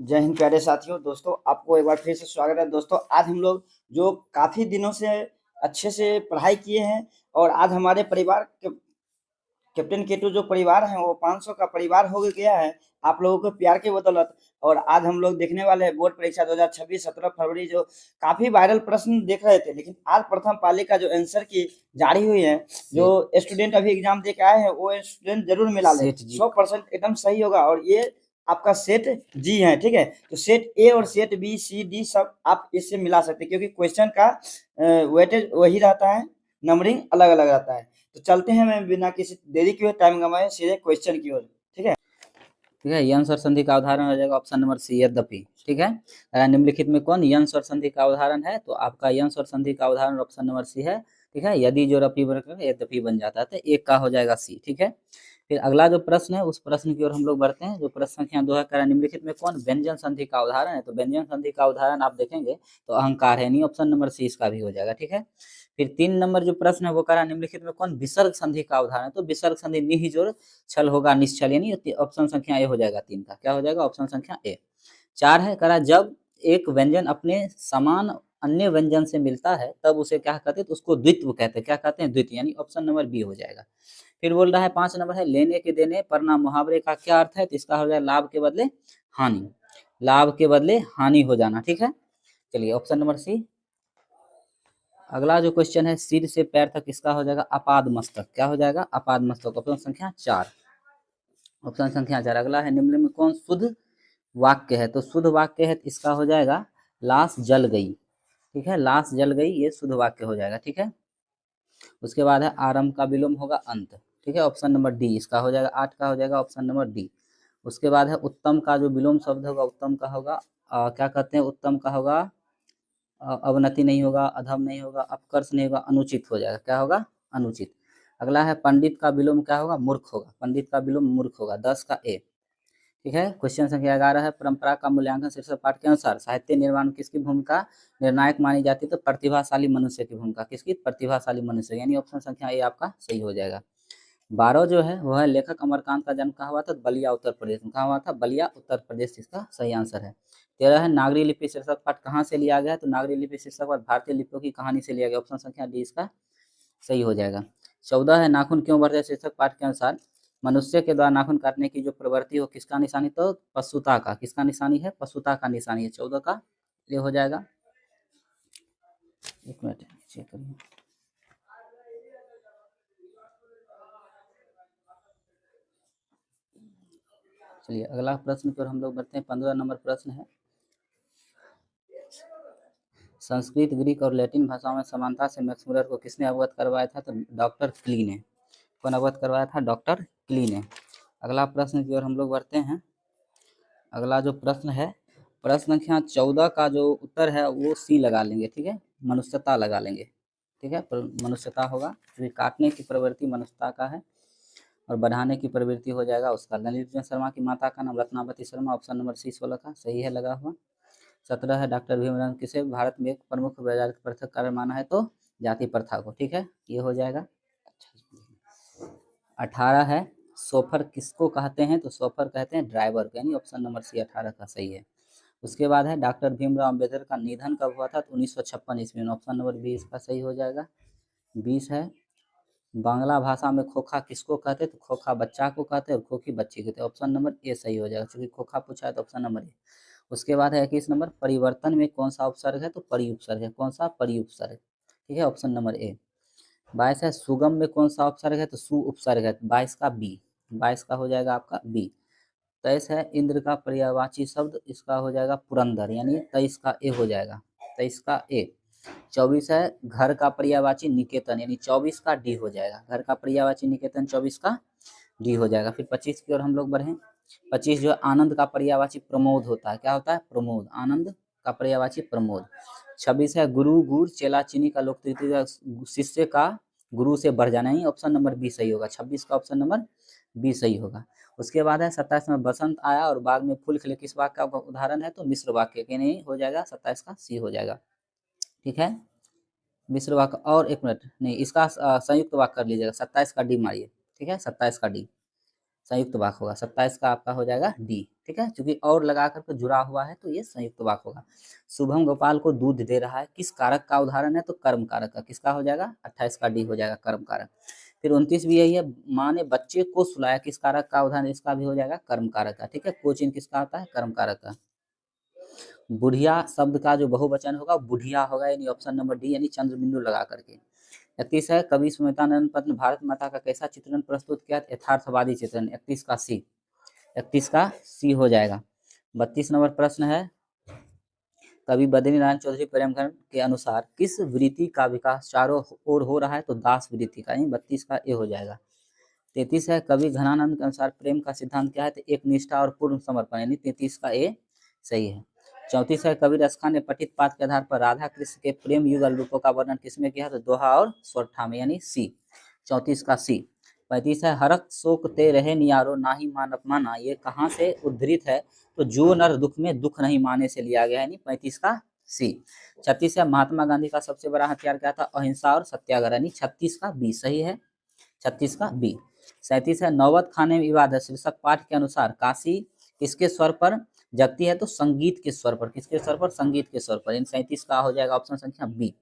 जय हिंद प्यारे साथियों। दोस्तों आपको एक बार फिर से स्वागत है। दोस्तों आज हम लोग जो काफ़ी दिनों से अच्छे से पढ़ाई किए हैं और आज हमारे परिवार के कैप्टन केटू जो परिवार है वो 500 का परिवार हो गया है आप लोगों के प्यार की बदौलत। और आज हम लोग देखने वाले हैं बोर्ड परीक्षा 2026 17 फरवरी जो काफ़ी वायरल प्रश्न देख रहे थे, लेकिन आज प्रथम पाली का जो आंसर की जारी हुई है, जो स्टूडेंट अभी एग्जाम दे के आए हैं वो स्टूडेंट जरूर मिला ले। 100% एकदम सही होगा और ये आपका सेट जी है, ठीक है। तो सेट ए और सेट बी सी डी सब आप इससे मिला सकते हैं क्योंकि क्वेश्चन का वेटेज वही रहता है, नंबरिंग अलग अलग रहता है। तो चलते हैं, मैं बिना किसी देरी के टाइम गंवाए सीधे क्वेश्चन की ओर, ठीक है। ठीक है, यंस और संधि का उदाहरण हो जाएगा ऑप्शन नंबर सी यद्यपि। ठीक है, निम्नलिखित में कौन यंस और संधि का उदाहरण है? तो आपका यंस और संधि का उदाहरण ऑप्शन नंबर सी है। ठीक है, यदि जो रपी बनकर यद्यपि बन जाता है तो एक का हो जाएगा सी। ठीक है, फिर अगला जो प्रश्न है उस प्रश्न की ओर हम लोग बढ़ते हैं। जो प्रश्न संख्या 2 है, निम्नलिखित में कौन व्यंजन संधि का उदाहरण है? तो व्यंजन संधि का उदाहरण आप देखेंगे तो अहंकार है, नहीं ऑप्शन नंबर सी इसका भी हो जाएगा। ठीक है, फिर 3 नंबर जो प्रश्न है वो करा निम्नलिखित में कौन विसर्ग संधि का उदाहरण है? तो विसर्ग संधि नि जोड़ छल होगा निश्चल, यानी ऑप्शन संख्या ए हो जाएगा। 3 का क्या हो जाएगा? ऑप्शन संख्या ए। 4 है करा जब एक व्यंजन अपने समान अन्य व्यंजन से मिलता है तब उसे क्या कहते हैं? तो उसको द्वित्व कहते हैं। क्या कहते हैं? द्वित्व, यानी ऑप्शन नंबर बी हो जाएगा। फिर बोल रहा है 5 नंबर है लेने के देने परिणाम मुहावरे का क्या अर्थ है? तो इसका हो जाएगा लाभ के बदले हानि, लाभ के बदले हानि हो जाना। ठीक है, चलिए ऑप्शन नंबर सी। अगला जो क्वेश्चन है सिर से पैर तक, इसका हो जाएगा अपाद मस्तक। क्या हो जाएगा? अपाद मस्तक, ऑप्शन संख्या 4। ऑप्शन संख्या 4। अगला है निम्न में कौन शुद्ध वाक्य है? तो शुद्ध वाक्य है इसका हो जाएगा लाश जल गई। ठीक है, लाश जल गई ये शुद्ध वाक्य हो जाएगा। ठीक है, उसके बाद है आरंभ का विलोम होगा अंत। ठीक है, ऑप्शन नंबर डी इसका हो जाएगा। 8 का हो जाएगा ऑप्शन नंबर डी। उसके बाद है उत्तम का जो विलोम शब्द होगा, उत्तम का होगा क्या कहते हैं? उत्तम का होगा अवनति नहीं होगा, अधम नहीं होगा, अपकर्ष नहीं होगा, अनुचित हो जाएगा। क्या होगा? अनुचित। अगला है पंडित का विलोम क्या होगा? मूर्ख होगा। पंडित का विलोम मूर्ख होगा। 10 का ए। ठीक है, क्वेश्चन संख्या 11 है परंपरा का मूल्यांकन शीर्षक पाठ के अनुसार साहित्य निर्माण में किसकी भूमिका निर्णायक मानी जाती है? तो प्रतिभाशाली मनुष्य की भूमिका। किसकी? प्रतिभाशाली मनुष्य, यानी ऑप्शन संख्या ए आपका सही हो जाएगा। 12 जो है वह है लेखक अमरकांत का जन्म कहाँ हुआ था? बलिया उत्तर प्रदेश में। कहाँ हुआ था? बलिया उत्तर प्रदेश, इसका सही आंसर है। 13 है नागरी लिपि शीर्षक पाठ कहाँ से लिया गया है? तो नागरी लिपि शीर्षक पाठ भारतीय लिपियों की कहानी से लिया गया। ऑप्शन संख्या डी इसका सही हो जाएगा। 14 है नाखून क्यों बढ़ते हैं? शीर्षक पाठ के अनुसार मनुष्य के द्वारा नाखून काटने की जो प्रवृत्ति हो किसका निशानी? तो पशुता का। किसका निशानी है? पशुता का निशानी है। 14 का ये हो जाएगा। एक मिनट चेक करिए। चलिए अगला प्रश्न पर हम लोग बढ़ते हैं। 15 नंबर प्रश्न है संस्कृत, ग्रीक और लैटिन भाषाओं में समानता से मैक्स मुलर को किसने अवगत करवाया था? तो डॉक्टर क्ली ने। कौन अवगत करवाया था? डॉक्टर क्ली ने। अगला प्रश्न की ओर हम लोग बढ़ते हैं। अगला जो प्रश्न है प्रश्न संख्या 14 का जो उत्तर है वो सी लगा लेंगे। ठीक है, मनुष्यता लगा लेंगे। ठीक है, मनुष्यता होगा क्योंकि काटने की प्रवृत्ति मनुष्यता का है और बढ़ाने की प्रवृत्ति हो जाएगा उसका। ललित शर्मा की माता का नाम Ratnavati Sharma. Option number C 16 का सही है लगा हुआ। 17 है डॉक्टर भीमराव किसे भारत में एक प्रमुख बाजार पृथक कारण माना है? तो जाति प्रथा को। ठीक है, ये हो जाएगा। 18 है सोफर किसको कहते हैं? तो सोफर कहते हैं ड्राइवर को, यानी ऑप्शन नंबर सी 18 का सही है। उसके बाद है डॉक्टर भीमराव अम्बेडकर का निधन कब हुआ था? तो 1956 ईस्वी में। ऑप्शन नंबर बी इसका सही हो जाएगा। 20 है बांग्ला भाषा में खोखा किसको कहते हैं? तो खोखा बच्चा को कहते हैं और खोखी बच्ची कहते हैं। ऑप्शन नंबर ए सही हो जाएगा क्योंकि खोखा पूछा है तो ऑप्शन नंबर ए। उसके बाद है 21 नंबर परिवर्तन में कौन सा उपसर्ग है? तो परिउपसर्ग है। कौन सा? परिउपसर्ग। ठीक है, ऑप्शन नंबर ए। 22 है सुगम में कौन सा उपसर्ग है? तो सु उपसर्ग है। 22 का बी। 22 का हो जाएगा आपका बी। 23 है इंद्र का पर्यायवाची शब्द, इसका हो जाएगा पुरंदर, यानी 23 का ए हो जाएगा। 23 का ए। 24 है घर का पर्यायवाची निकेतन, यानी 24 का डी हो जाएगा। घर का पर्यायवाची निकेतन 24 का डी हो जाएगा। फिर 25 की ओर हम लोग बढ़े। 25 जो आनंद का पर्यायवाची प्रमोद होता है। क्या होता है? प्रमोद। आनंद का पर्यायवाची प्रमोद। 26 है गुरु गुड़ चेला चीनी का लोक तृतीय शिष्य का गुरु से बढ़ जाना, ही ऑप्शन नंबर बी सही होगा। 26 का ऑप्शन नंबर बी सही होगा। उसके बाद है 27 में बसंत आया और बाग में फूल खिले किस वाक्य का उदाहरण है? तो मिश्र वाक्य के, नहीं हो जाएगा 27 का सी हो जाएगा। ठीक है, मिश्र वाक्य। और एक मिनट नहीं, इसका संयुक्त वाक्य कर लीजिएगा। 27 का डी मारिए। ठीक है, 27 का डी। संयुक्त वाक्य होगा। 27 का आपका हो जाएगा डी, ठीक है, क्योंकि और लगा करके जुड़ा हुआ है तो ये संयुक्त वाक्य होगा। शुभम गोपाल को दूध दे रहा है, किस कारक का उदाहरण है, तो कर्म कारक का। किसका हो जाएगा, 28 का डी हो जाएगा, कर्म कारक। फिर 29 भी यही है, माँ ने बच्चे को सुलाया, किस कारक का उदाहरण, इसका भी हो जाएगा कर्म कारक का, ठीक है। कोचिन किसका होता है, कर्म कारक का। बुढ़िया शब्द का जो बहुवचन होगा बुढ़िया होगा, यानी ऑप्शन नंबर डी, यानी चंद्र बिंदु लगा करके। 31 है, कवि सुमित्रानंद पन्त भारत माता का कैसा चित्रण प्रस्तुत किया, यथार्थवादी चित्रण। 31 का सी, 31 का सी हो जाएगा। 32 नंबर प्रश्न है, कवि बद्रीनारायण चौधरी प्रेमखंड के अनुसार किस वृत्ति का विकास चारों ओर हो रहा है, तो दास वृत्ति का, यानी 32 का ए हो जाएगा। 33 है, कवि घनानंद के अनुसार प्रेम का सिद्धांत क्या है, तो एक निष्ठा और पूर्ण समर्पण, यानी 33 का ए सही है। 34 है, कवि रसखान ने पठित पाठ के आधार पर राधा कृष्ण के प्रेम युगल रूपों का वर्णन किसमें किया है, तो दोहा और स्वरठा में, यानी सी, 34 का सी। 35 है, हरक शोक ते रहे नियारो नाही मान अपमाना, ये कहाँ से उद्धृत है, तो जो नर दुख में दुख नहीं माने से लिया गया है, यानी 35 का सी। 36 है, महात्मा गांधी का सबसे बड़ा हथियार क्या था, अहिंसा और सत्याग्रह, यानी 36 का बी सही है, 36 का बी। 37 है, नौबत खाने में इबादत शीर्षक पाठ के अनुसार काशी किसके स्वर पर जगती है, तो संगीत के स्वर पर। किसके स्वर पर, संगीत के स्वर पर। इन 37 का हो जाएगा ऑप्शन संख्या बी।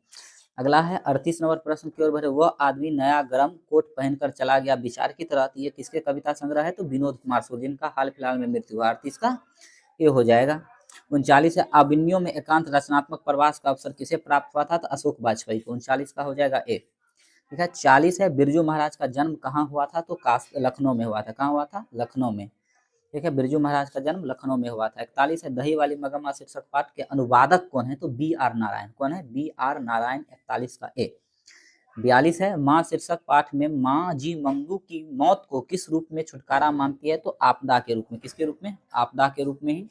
अगला है 38 नंबर प्रश्न की ओर बढ़े, वह आदमी नया गर्म कोट पहनकर चला गया विचार की तरह, ये किसके कविता संग्रह है, तो विनोद कुमार सूर, जिनका हाल फिलहाल में मृत्यु हुआ। 38 का ये हो जाएगा। 39 है, अबिन्नियों में एकांत रचनात्मक प्रवास का अवसर किसे प्राप्त हुआ था, तो अशोक वाजपेयी को। 39 का हो जाएगा ए, ठीक है। 40 है, बिरजू महाराज का जन्म कहाँ हुआ था, तो लखनऊ में हुआ था। कहाँ हुआ था, लखनऊ में, ठीक है। बिरजू महाराज का जन्म लखनऊ में हुआ था। 41 है, दही वाली मगम्मा शीर्षक पाठ के अनुवादक कौन है, तो बी आर नारायण। कौन है, बी आर नारायण, 41 का ए। 42 है, माँ शीर्षक पाठ में माँ जी मंगू की मौत को किस रूप में छुटकारा मानती है, तो आपदा के रूप में। किसके रूप में, आपदा के रूप में ही,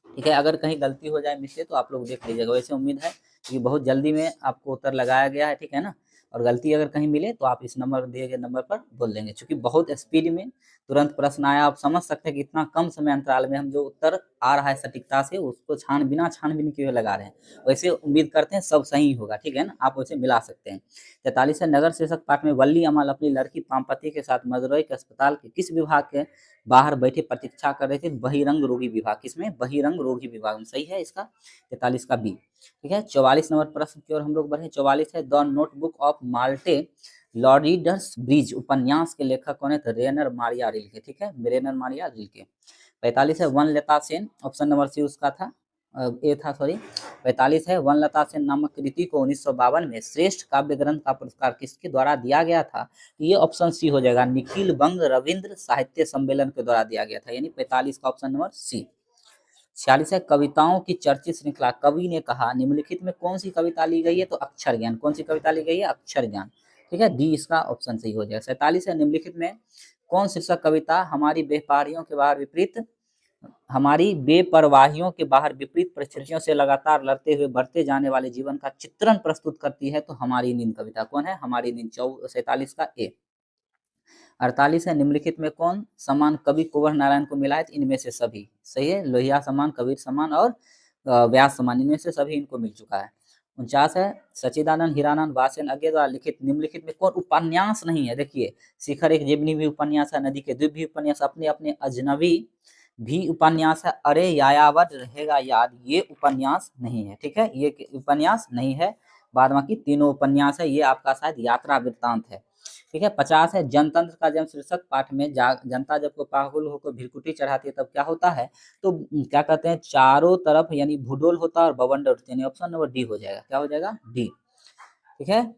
ठीक है। अगर कहीं गलती हो जाए मिस्टेक तो आप लोग देख लीजिएगा, वैसे उम्मीद है कि बहुत जल्दी में आपको उत्तर लगाया गया है, ठीक है ना। और गलती अगर कहीं मिले तो आप इस नंबर दिए गए नंबर पर बोल देंगे, क्योंकि बहुत स्पीड में तुरंत प्रश्न आया। आप समझ सकते हैं कि इतना कम समय अंतराल में हम जो उत्तर आ रहा है सटीकता से, उसको बिना छानबीन किए लगा रहे हैं। वैसे उम्मीद करते हैं सब सही होगा, ठीक है ना, आप वैसे मिला सकते हैं। 43 है, नगर शीर्षक पाठ में वल्ली अमल अपनी लड़की पामपति के साथ मदुरई के अस्पताल के किस विभाग के बाहर बैठे प्रतीक्षा कर रहे थे, बहिरंग रोगी विभाग। किसमें, बहिरंग रोगी विभाग में, सही है इसका, 43 का बी, ठीक है। 44 नंबर प्रश्न की ओर हम लोग बढ़े। 44 है, द नोटबुक ऑफ माल्टे लॉरिडर्स ब्रिज उपन्यास के लेखक कौन है, तो रेनर मारिया रिल्के, ठीक है, रेनर मारिया रिल्के। 45 है, वनलता सेन, ऑप्शन नंबर सी उसका था, ए था सॉरी। 45 है, वनलता सेन नामक कृति को 1952 में श्रेष्ठ काव्य ग्रंथ का पुरस्कार किसके द्वारा दिया गया था, ये ऑप्शन सी हो जाएगा, निखिल बंग रविंद्र साहित्य सम्मेलन के द्वारा दिया गया था, यानी 45 का ऑप्शन नंबर सी। 46 है, कविताओं की चर्चित श्रृंखला कवि ने कहा निम्नलिखित में कौन सी कविता ली गई है, तो अक्षर ज्ञान। कौन सी कविता ली गई है, अक्षर ज्ञान, ठीक है, डी इसका ऑप्शन सही हो जाएगा। 47 है, निम्नलिखित में कौन शीर्षक कविता हमारी बेपरवाहियों के बाहर विपरीत परिस्थितियों से लगातार लड़ते हुए बढ़ते जाने वाले जीवन का चित्रण प्रस्तुत करती है, तो हमारी नींद कविता। कौन है, हमारी नींद, 47 का ए। 48 है, निम्नलिखित में कौन सम्मान कवि कुंवर नारायण को मिला है, इनमें से सभी, सही है, लोहिया सम्मान, कबीर सम्मान और व्यास सम्मान, इनमें से सभी इनको मिल चुका है। 49 है, सच्चिदानंद हीरानंद वासेन अज्ञे द्वारा लिखित निम्नलिखित में कौन उपन्यास नहीं है, देखिए, शिखर एक जीवनी भी उपन्यास है, नदी के द्वीप भी उपन्यास, अपने अपने अजनबी भी उपन्यास है, अरे यायावर रहेगा याद, ये उपन्यास नहीं है, ठीक है, ये उपन्यास नहीं है। बाद बाकी तीनों उपन्यास है, ये आपका शायद यात्रा वृत्तांत है, ठीक है। 50 है, जनतंत्र का जन्म शीर्षक पाठ में जनता जब को पागल होकर भिरकुटी चढ़ाती है तब क्या होता है, तो क्या कहते हैं, चारों तरफ यानी भूडोल होता है और बवंडर उठते हैं, ऑप्शन नंबर डी हो जाएगा, क्या हो जाएगा, डी, ठीक है।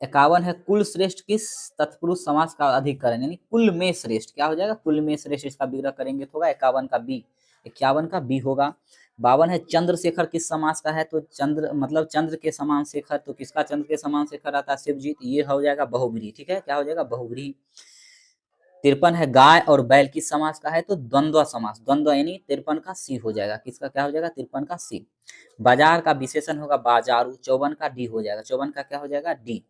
51 है, कुल श्रेष्ठ किस तत्पुरुष समास का अधिकरण, यानी कुल में श्रेष्ठ, क्या हो जाएगा, कुल में श्रेष्ठ, इसका विग्रह करेंगे तो होगा 51 का बी, 51 का बी होगा। 52 है, चंद्रशेखर किस समास का है, तो चंद्र मतलब चंद्र के समान शेखर, तो किसका चंद्र के समान शेखर आता है, शिवजीत, ये हो जाएगा बहुव्रीहि, ठीक है, क्या हो जाएगा, बहुव्रीहि। 53 है, गाय और बैल किस समास का है, तो द्वंद्व समास, द्वंद्व यानी 53 का सी हो जाएगा, किसका क्या हो जाएगा, 53 का सी। बाजार का विशेषण होगा बाजारू, 54 का डी हो जाएगा, 54 का क्या हो जाएगा, डी।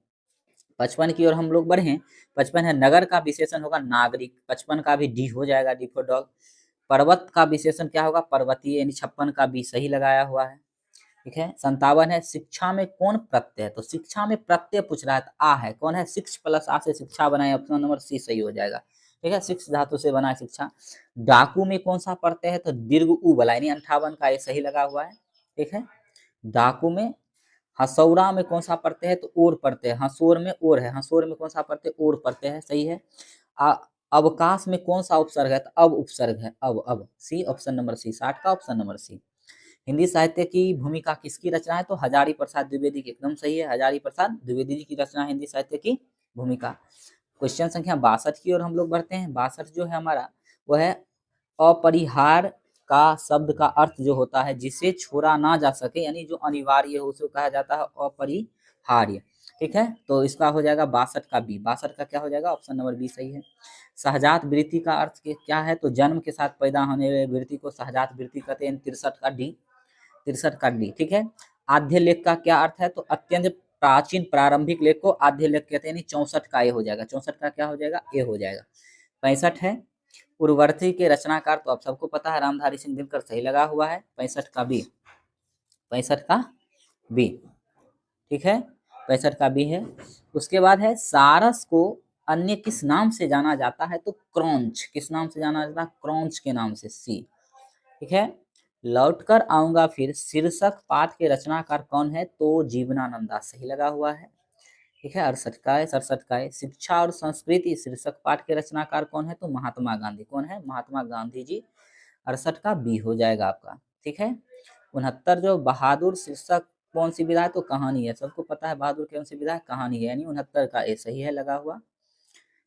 55 की ओर हम लोग बढ़े। 55 है, नगर का विशेषण होगा नागरिक, 55 का भी डी हो जाएगा, डी फॉर डॉग। पर्वत का विशेषण क्या होगा, पर्वतीय, यानी 56 का बी सही लगाया हुआ है, ठीक है। 57 है, शिक्षा में कौन प्रत्यय है, तो शिक्षा में प्रत्यय पूछ रहा है, तो आ है, कौन है, शिक्ष प्लस आ से शिक्षा बनाए, ऑप्शन नंबर सी सही हो जाएगा, ठीक है, 6 धातु से बना है शिक्षा। डाकू में कौन सा प्रत्यय है, तो दीर्घ उ वाला, यानी 58 का ये सही लगा हुआ है। ठीक है, डाकू में। हसौरा में कौन सा प्रत्यय है, तो ओर प्रत्यय, हसोर में ओर है, हसोर में कौन सा प्रत्यय, ओर प्रत्यय है, सही है। अवकाश में कौन सा उपसर्ग है, तो अब उपसर्ग है, अब सी, ऑप्शन नंबर सी, 60 का ऑप्शन नंबर सी। हिंदी साहित्य की भूमिका किसकी रचना है, तो हजारी प्रसाद द्विवेदी की, एकदम सही है, हजारी प्रसाद द्विवेदी जी की रचना हिंदी साहित्य की भूमिका। क्वेश्चन संख्या 62 की ओर हम लोग बढ़ते हैं। 62 जो है हमारा वो है अपरिहार का शब्द का अर्थ जो होता है जिसे छोड़ा ना जा सके, यानी जो अनिवार्य हो उसे कहा जाता है अपरिहार्य। ठीक है, तो इसका हो जाएगा 62 का बी, 62 का क्या हो जाएगा, ऑप्शन नंबर बी सही है। सहजात वृत्ति का अर्थ क्या है, तो जन्म के साथ पैदा होने वाली वृत्ति को सहजात वृत्ति कहते हैं, 63 का डी, 63 का डी। ठीक है, आद्य लेख का क्या अर्थ है, तो अत्यंत प्राचीन प्रारंभिक लेख को आद्य लेख कहते हैं, यानी 64 का ए हो जाएगा, 64 का क्या हो जाएगा, ए हो जाएगा। 65 है उर्वर्थी के रचनाकार, तो आप सबको पता है रामधारी सिंह दिनकर, सही लगा हुआ है, 65 का बी, 65 का बी। ठीक है, 65 का बी है। उसके बाद है सारस को अन्य किस नाम से जाना जाता है, तो क्रौंच, किस नाम से जाना जाता है, क्रौंच के नाम से, सी। ठीक है, लौटकर आऊंगा फिर शीर्षक पाठ के रचनाकार कौन है, तो जीवनानंदा, सही लगा हुआ है। ठीक है, 68 का है, 67 का है शिक्षा और संस्कृति शीर्षक पाठ के रचनाकार कौन है, तो महात्मा गांधी, कौन है, महात्मा गांधी जी, 68 का बी हो जाएगा आपका। ठीक है, 69 जो बहादुर शीर्षक कौन सी विधा है, तो कहानी है, सबको पता है बहादुर कौन सी विधा है, कहानी है, यानी 69 का ए सही है लगा हुआ।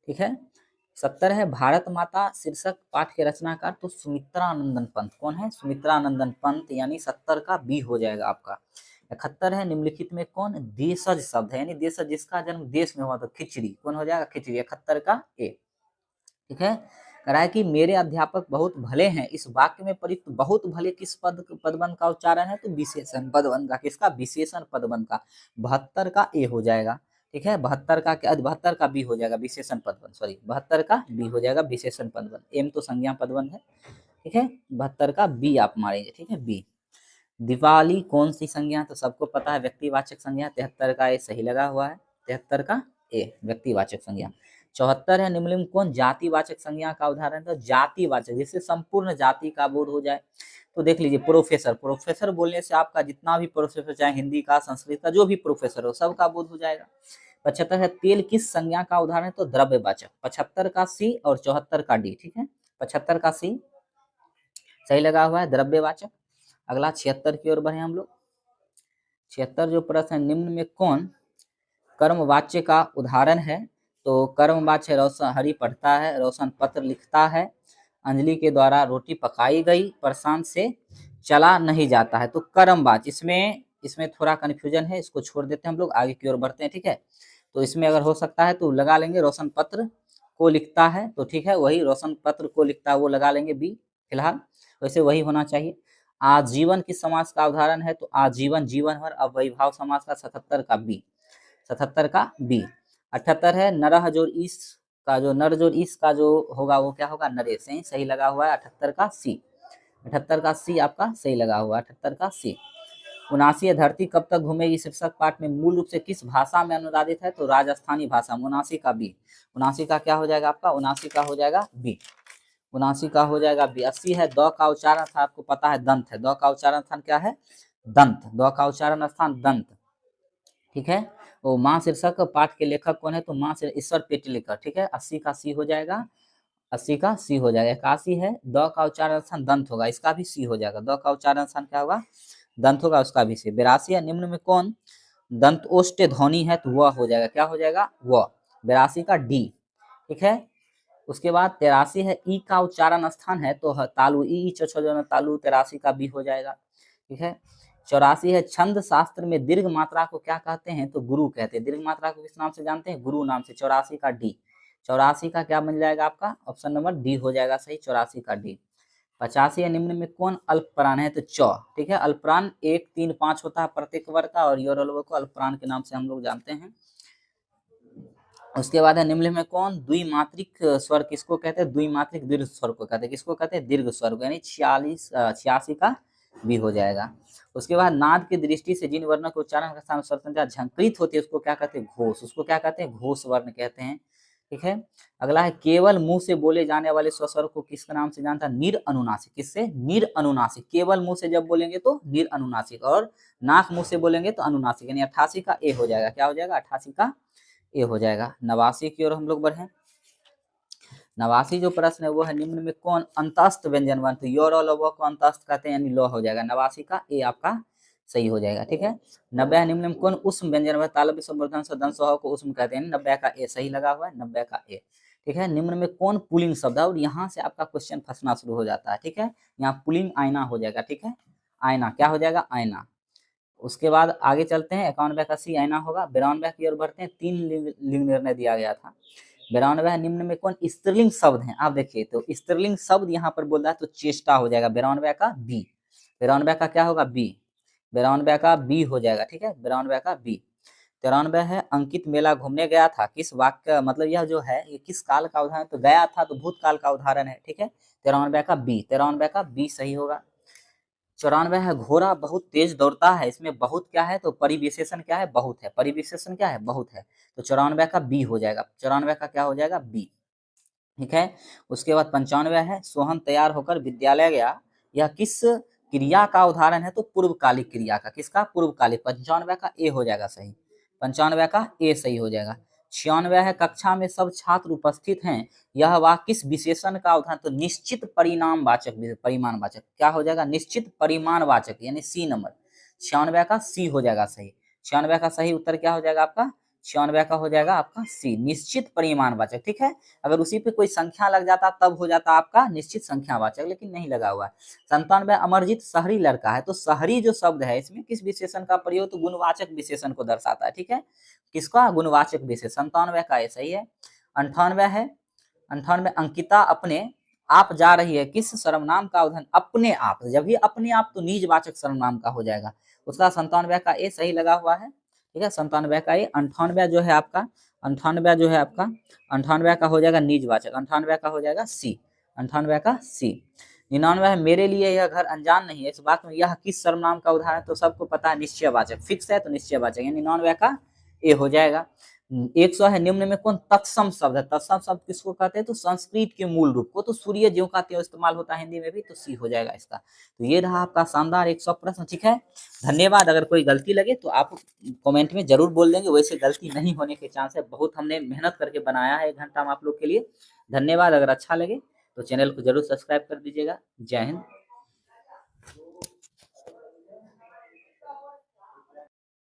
ठीक है, 70 है भारत माता शीर्षक पाठ के रचनाकार, तो सुमित्रानंदन पंत, कौन है, सुमित्रानंदन पंत, यानी 70 का बी हो जाएगा आपका। 71 है निम्नलिखित में कौन देशज शब्द है, यानी देशज जिसका जन्म देश में हुआ, तो खिचड़ी, कौन हो जाएगा, खिचड़ी, 71 का ए। ठीक है, कह रहा है कि मेरे अध्यापक बहुत भले हैं, इस वाक्य में प्रयुक्त बहुत भले किस पदबंध का उच्चारण है, तो विशेषण पदबंध का, किसका, विशेषण पदबंध का, 72 का ए हो जाएगा। ठीक है, 72 का क्या, 72 का बी हो जाएगा, विशेषण पदबंध, सॉरी 72 का बी हो जाएगा, विशेषण पदबंध, एम तो संज्ञा पदबंध है। ठीक है, 72 का बी आप मारेंगे। ठीक है, बी। दिवाली कौन सी संज्ञा, तो सबको पता है व्यक्तिवाचक संज्ञा, 73 का ए सही लगा हुआ है, 73 का ए व्यक्तिवाचक संज्ञा। 74 है निम्नलिखित कौन जातिवाचक संज्ञा का उदाहरण, तो जातिवाचक जिससे संपूर्ण जाति का बोध हो जाए, तो देख लीजिए प्रोफेसर, प्रोफेसर बोलने से आपका जितना भी प्रोफेसर, चाहे हिंदी का संस्कृत का जो भी प्रोफेसर हो सबका बोध हो जाएगा। 75 है तेल किस संज्ञा का उदाहरण है, तो द्रव्यवाचक, 75 का सी और 74 का डी। ठीक है, 75 का सी सही लगा हुआ है, द्रव्यवाचक। अगला 76 की ओर बढ़े हम लोग। 76 जो प्रश्न है, निम्न में कौन कर्मवाच्य का उदाहरण है, तो कर्मवाच्य रोशन हरि पढ़ता है, रोशन पत्र लिखता है, अंजलि के द्वारा रोटी पकाई गई, प्रशांत से चला नहीं जाता है, तो कर्मवाच्य, इसमें थोड़ा कन्फ्यूजन है, इसको छोड़ देते हैं हम लोग, आगे की ओर बढ़ते हैं। ठीक है, तो इसमें अगर हो सकता है तो लगा लेंगे रोशन पत्र को लिखता है, तो ठीक है वही रोशन पत्र को लिखता है वो लगा लेंगे बी फिलहाल, वैसे वही होना चाहिए। आजीवन किस समास का उदाहरण है, तो आजीवन जीवन भर, अव्ययीभाव समास का, 77 का बी, 77 का बी। 78 है नरह जोड़ ईस का, जो नर जोड़ ईस का जो होगा वो क्या होगा, नरेश, सही लगा हुआ है, 78 का सी, 78 का सी आपका सही लगा हुआ है, 78 का सी। 79 धरती कब तक घूमेगी शीर्षक पाठ में मूल रूप से किस भाषा में अनुवादित है, तो राजस्थानी भाषा, 79 का बी, 79 का क्या हो जाएगा आपका, 79 का हो जाएगा बी, 79 का हो जाएगा बी। 80 है द का उच्चारण स्थान, आपको पता है दंत है, द का उच्चारण स्थान क्या है, दंत, द का उच्चारण स्थान दंत। ठीक है, वो माँ शीर्षक पाठ के लेखक कौन है, तो माँ से ईश्वर पेटलेकर। ठीक है, 80 का सी हो जाएगा, 80 का सी हो जाएगा। 81 है द का उच्चारण स्थान दंत होगा, इसका भी सी हो जाएगा, द का उच्चारण स्थान क्या होगा, दंत होगा, उसका भी सी। 82 है निम्न में कौन दंत ओष्ठ ध्वनि है, तो वह हो जाएगा, क्या हो जाएगा, वह, 82 का डी। ठीक है, उसके बाद 83 है ई का उच्चारण स्थान है, तो तालु, ई तालु, 83 का बी हो जाएगा। ठीक है, 84 है छंद शास्त्र में दीर्घ मात्रा को क्या कहते हैं, तो गुरु कहते हैं, दीर्घ मात्रा को किस नाम से जानते हैं, गुरु नाम से, 84 का डी, 84 का क्या बन जाएगा आपका, ऑप्शन नंबर डी हो जाएगा सही, 84 का डी। 85 है निम्न में कौन अल्पप्राण है, तो चौ। ठीक है, अल्पप्राण 1, 3, 5 होता है प्रत्येक वर्ग का, और योरल्व को अल्पप्राण के नाम से हम लोग जानते हैं। उसके बाद है निम्न में कौन द्विमात्रिक स्वर किसको कहते हैं, द्विमात्रिक दीर्घ स्वर को कहते हैं, किसको कहते हैं, दीर्घ स्वर को, यानी 86 का भी हो जाएगा। उसके बाद नाद की दृष्टि से जिन वर्णों के उच्चारण का स्थान स्वर संख्या झंकृत होती है उसको क्या कहते हैं, घोष, उसको क्या कहते हैं, घोष वर्ण कहते हैं। ठीक है। अगला है केवल मुंह से बोले जाने वाले स्वस्वर को किसके नाम से जानता है? निर अनुनासिक। किससे? निर अनुनासिक। केवल मुंह से जब बोलेंगे तो निर अनुनासिक, और नाक मुंह से बोलेंगे तो अनुनासिक। यानी 88 का ए हो जाएगा। क्या हो जाएगा? 88 का ए हो जाएगा। 89 की ओर हम लोग बढ़े। 89 जो प्रश्न है वो है निम्न में कौन अंतस्थ व्यंजन वर्ण? तो योर और लव को अंतस्थ कहते हैं, यानी लो हो जाएगा। 89 का ए आपका सही हो जाएगा। ठीक है। 90 निम्न में कौन उष्म व्यंजन वर्ण? तालव्य संवर्धन से दंश को उष्म कहते हैं। 90 का ए सही लगा हुआ है। 90 का ए। ठीक है। निम्न में कौन पुलिंग शब्द है? और यहाँ से आपका क्वेश्चन फंसना शुरू हो जाता है। ठीक है। यहाँ पुलिंग आईना हो जाएगा। ठीक है। आईना क्या हो जाएगा? आईना। उसके बाद आगे चलते हैं। 91 का सी आईना होगा। 92 की ओर बढ़ते हैं। 3 लिंग निर्णय दिया गया था। 92 निम्न में कौन स्त्रीलिंग शब्द है? आप देखिए तो स्त्रीलिंग शब्द यहाँ पर बोल रहा है तो चेष्टा हो जाएगा। 92 का बी। 92 का क्या होगा? बी। 92 का बी हो जाएगा। ठीक है। 92 का बी। 93 है अंकित मेला घूमने गया था। किस वाक्य मतलब यह जो है ये किस काल का उदाहरण? तो गया था तो भूतकाल का उदाहरण है। ठीक है। 93 का बी। 93 का बी सही होगा। 94 है घोड़ा बहुत तेज दौड़ता है। इसमें बहुत क्या है? तो परिविशेषण क्या है? बहुत है। परिविशेषण क्या है? बहुत है। तो 94 का बी हो जाएगा। 94 का क्या हो जाएगा? बी। ठीक है। उसके बाद 95 है सोहन तैयार होकर विद्यालय गया। यह किस क्रिया का उदाहरण है? तो पूर्वकालिक क्रिया का। किसका? पूर्वकालिक। 95 का ए हो जाएगा सही। 95 का ए सही हो जाएगा। 96 है कक्षा में सब छात्र उपस्थित हैं। यह वाक्य किस विशेषण का उदाहरण? तो निश्चित परिणामवाचक परिमाणवाचक। क्या हो जाएगा? निश्चित परिमाणवाचक, यानी सी नंबर। 96 का सी हो जाएगा सही। 96 का सही उत्तर क्या हो जाएगा आपका? 96 का हो जाएगा आपका सी, निश्चित परिमाणवाचक। ठीक है। अगर उसी पे कोई संख्या लग जाता तब हो जाता आपका निश्चित संख्यावाचक, लेकिन नहीं लगा हुआ है। 97 अमरजीत शहरी लड़का है। तो शहरी जो शब्द है इसमें किस विशेषण का प्रयोग? तो गुणवाचक विशेषण को दर्शाता है। ठीक है। किसका? गुणवाचक विशेषण। 97 का ये सही है। 98 है 98 अंकिता अपने आप जा रही है। किस सर्वनाम का उदाहरण? अपने आप। जब भी अपने आप तो निजवाचक सर्वनाम का हो जाएगा। उसका 97 का ए सही लगा हुआ है। ठीक है। 97 का ए। 98 जो है आपका 98 जो है आपका 98 का हो जाएगा निजवाचक। 98 का हो जाएगा सी। 98 का सी। 99 है मेरे लिए यह घर अनजान नहीं है। इस बात में यह किस सर्वनाम का उदाहरण? तो सबको पता है निश्चयवाचक। फिक्स है तो निश्चयवाचक, यानी 99 का ए हो जाएगा। 100 है निम्न में कौन तत्सम शब्द है? तत्सम शब्द किसको कहते हैं? तो संस्कृत के मूल रूप को। तो सूर्य ज्यों का त्यों इस्तेमाल होता है हिंदी में भी, तो सी हो जाएगा इसका। तो ये रहा आपका शानदार 100 प्रश्न। ठीक है। धन्यवाद। अगर कोई गलती लगे तो आप कमेंट में जरूर बोल देंगे। वैसे गलती नहीं होने के चांस है। बहुत हमने मेहनत करके बनाया है 1 घंटा में आप लोग के लिए। धन्यवाद। अगर अच्छा लगे तो चैनल को जरूर सब्सक्राइब कर दीजिएगा। जय हिंद।